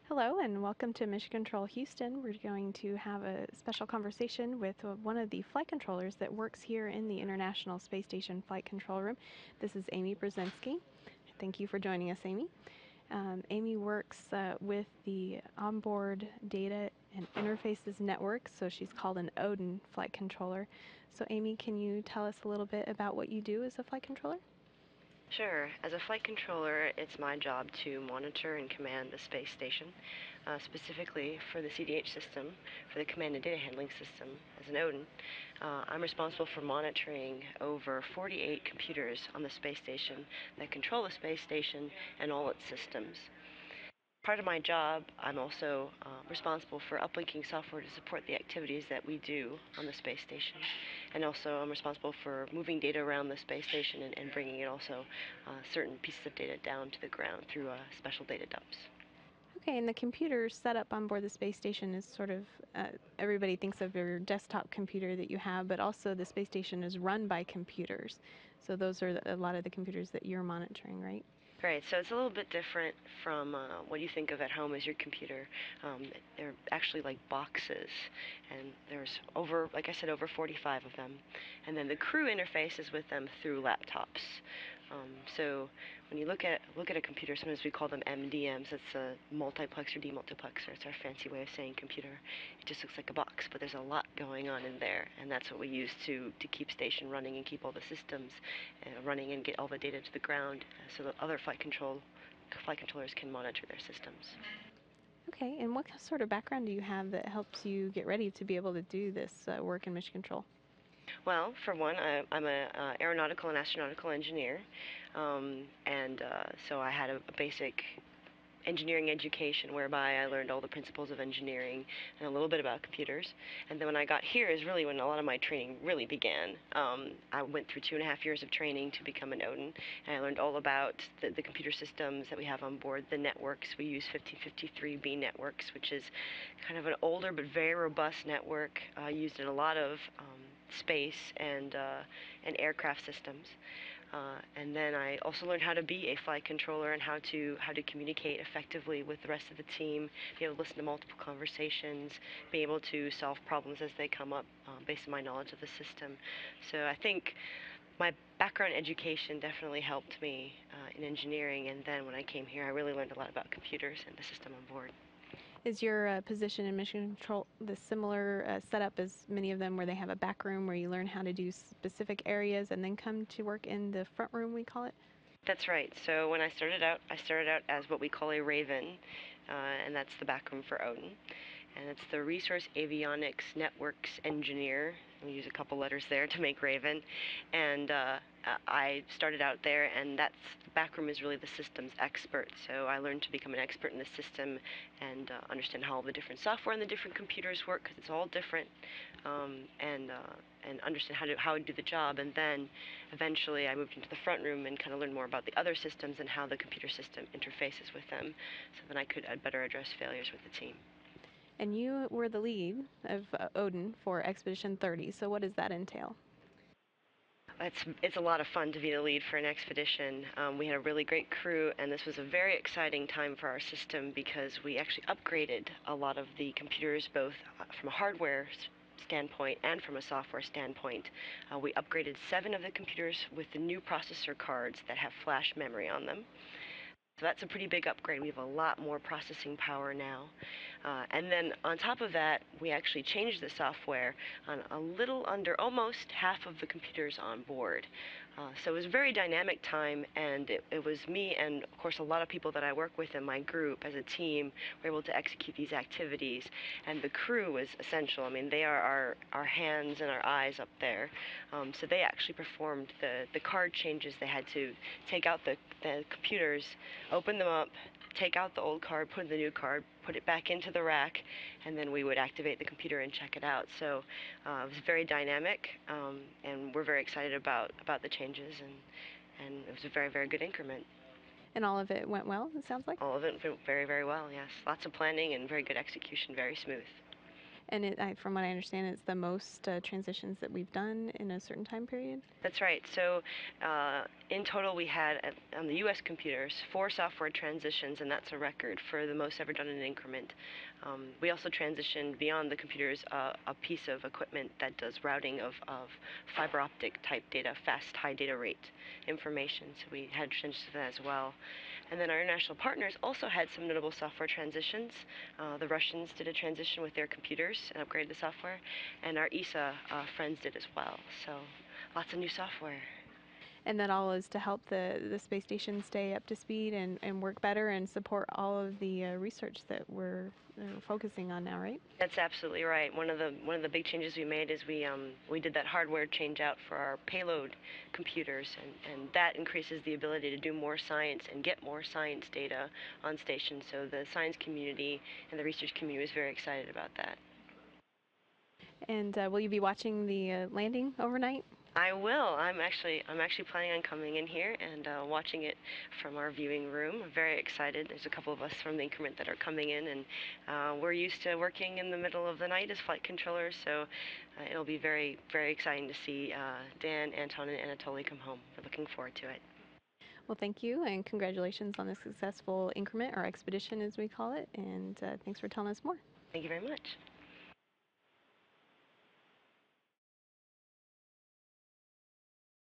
Hello and welcome to Mission Control Houston. We're going to have a special conversation with one of the flight controllers that works here in the International Space Station Flight Control Room. This is Amy Brezinski. Thank you for joining us, Amy. Amy works with the Onboard Data and Interfaces Network, so she's called an ODIN flight controller. So Amy, can you tell us a little bit about what you do as a flight controller? Sure. As a flight controller, it's my job to monitor and command the space station, specifically for the CDH system, for the command and data handling system as an ODIN. I'm responsible for monitoring over 48 computers on the space station that control the space station and all its systems. Part of my job, I'm also responsible for uplinking software to support the activities that we do on the space station. And also I'm responsible for moving data around the space station and bringing it also certain pieces of data down to the ground through special data dumps. Okay, and the computer setup on board the space station is sort of, everybody thinks of your desktop computer that you have, but also the space station is run by computers. So those are a lot of the computers that you're monitoring, right? Right, so it's a little bit different from what you think of at home as your computer. They're actually like boxes, and there's over, like I said, over 45 of them. And then the crew interfaces with them through laptops. So when you look at a computer, sometimes we call them MDMs. That's a multiplexer, demultiplexer. It's our fancy way of saying computer. It just looks like a box, but there's a lot going on in there, and that's what we use to keep station running and keep all the systems running and get all the data to the ground, so that other flight controllers can monitor their systems. Okay, and what sort of background do you have that helps you get ready to be able to do this work in mission control? Well, for one, I'm an aeronautical and astronautical engineer, and so I had a basic engineering education whereby I learned all the principles of engineering and a little bit about computers. And then when I got here is really when a lot of my training really began. I went through 2.5 years of training to become an ODIN, and I learned all about the computer systems that we have on board, the networks. We use 1553B networks, which is kind of an older but very robust network used in a lot of space and aircraft systems. And then I also learned how to be a flight controller and how to communicate effectively with the rest of the team, be able to listen to multiple conversations, be able to solve problems as they come up based on my knowledge of the system. So I think my background education definitely helped me in engineering, and then when I came here, I really learned a lot about computers and the system on board. Is your position in mission control the similar setup as many of them, where they have a back room where you learn how to do specific areas and then come to work in the front room, we call it? That's right. So when I started out as what we call a Raven, and that's the backroom for Odin. And it's the Resource Avionics Networks Engineer. We use a couple letters there to make Raven. And I started out there, and that's backroom is really the systems expert. So I learned to become an expert in the system and understand how all the different software and the different computers work, because it's all different, and understand how to do the job. And then eventually I moved into the front room and kind of learned more about the other systems and how the computer system interfaces with them, so then I could better address failures with the team. And you were the lead of Odin for Expedition 30, so what does that entail? It's a lot of fun to be the lead for an expedition. We had a really great crew, and this was a very exciting time for our system because we actually upgraded a lot of the computers, both from a hardware standpoint and from a software standpoint. We upgraded 7 of the computers with the new processor cards that have flash memory on them. So that's a pretty big upgrade. We have a lot more processing power now. And then on top of that, we actually changed the software on a little under almost half of the computers on board. So it was a very dynamic time, and it was me and, of course, a lot of people that I work with in my group as a team were able to execute these activities. And the crew was essential. I mean, they are our hands and our eyes up there. So they actually performed the card changes. They had to take out the computers, open them up, take out the old card, put in the new card, put it back into the rack, and then we would activate the computer and check it out. So it was very dynamic, and we're very excited about the changes, and it was a very, very good increment. And all of it went well, it sounds like? All of it went very, very well, yes. Lots of planning and very good execution, very smooth. And from what I understand, it's the most transitions that we've done in a certain time period. That's right. So in total, we had on the U.S. computers 4 software transitions, and that's a record for the most ever done in an increment. We also transitioned beyond the computers a piece of equipment that does routing of fiber optic type data, fast, high data rate information. So we had transitions to that as well. And then our international partners also had some notable software transitions. The Russians did a transition with their computers and upgraded the software, and our ESA friends did as well. So lots of new software. And that all is to help the space station stay up to speed and work better and support all of the research that we're focusing on now, right? That's absolutely right. One of the big changes we made is we did that hardware change out for our payload computers, and that increases the ability to do more science and get more science data on station. So the science community and the research community was very excited about that. And will you be watching the landing overnight? I will. I'm actually planning on coming in here and watching it from our viewing room. I'm very excited. There's a couple of us from the increment that are coming in, and we're used to working in the middle of the night as flight controllers, so it'll be very, very exciting to see Dan, Anton, and Anatoly come home. We're looking forward to it. Well, thank you, and congratulations on the successful increment, or expedition as we call it, and thanks for telling us more. Thank you very much.